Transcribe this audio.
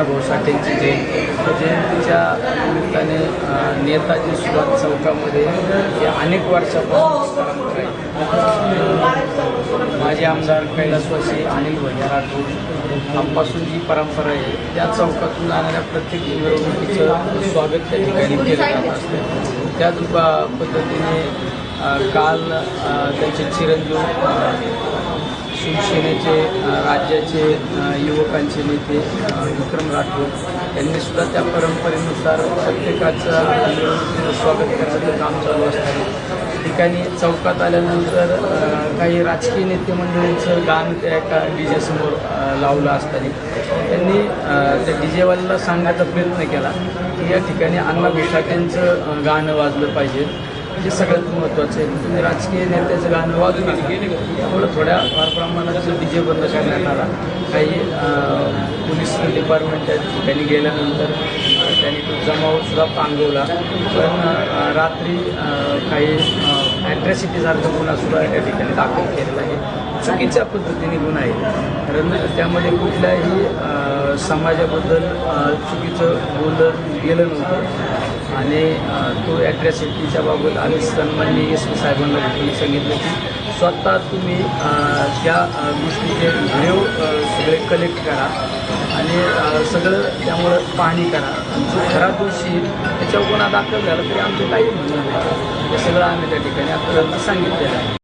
घोसाटेंची जयंतीच्या निमित्ताने नेताजी सुभाष चौकामध्ये या अनेक वर्षापासून परंपरा आहे। माजी आमदार कैलासवासी अनिल भैया राठोड आपासून जी परंपरा आहे त्या चौकातून जाणाऱ्या प्रत्येक मिरवणुकीचं स्वागत त्या ठिकाणी केलं जात असतं। त्याच पद्धतीने काल त्यांचे चिरंजीव शिवसेनेचे राज्याचे युवकांचे नेते विक्रम राठोड यांनी सुद्धा त्या परंपरेनुसार प्रत्येकाचं स्वागत करण्याचं काम चालू असतं। ठिकाणी चौकात आल्यानंतर काही राजकीय नेते मंडळींचं गाणं त्या एका DJ समोर लावलं असताना त्यांनी त्या DJ वाल्याला सांगण्याचा प्रयत्न केला की या ठिकाणी अण्णा घोसाटेंचं गाणं वाजलं पाहिजे, हे सगळ्यात महत्त्वाचं आहे। तुम्ही राजकीय नेत्याचं गाणं वाजू नका, त्यामुळं थोड्या फार प्रमाणात DJ बंद करण्यात आला। काही पोलीस डिपार्टमेंट त्या ठिकाणी गेल्यानंतर त्यांनी तो जमावसुद्धा पांगवला, पण रात्री काही ॲट्रॅसिटीसारखा गुन्हासुद्धा या ठिकाणी दाखल केलेला आहे। चुकीच्या पद्धतीने गुन्हा आहे, कारण त्यामध्ये कुठल्याही समाजाबद्दल चुकीचं बोललं गेलं नव्हतं आणि तो ॲट्रॅसिटीच्या बाबत आम्ही सन्माननीय SP साहेबांना भेटून सांगितलं की स्वतः तुम्ही त्या गोष्टीचे व्हिडिओ सगळे कलेक्ट करा आणि सगळं त्यामुळं पाहणी करा। जो खरा दोषी त्याच्यावर गुन्हा दाखल झाला तरी आमचं काही म्हणणं नाही, हे सगळं आम्ही त्या ठिकाणी आता सांगितलेलं आहे।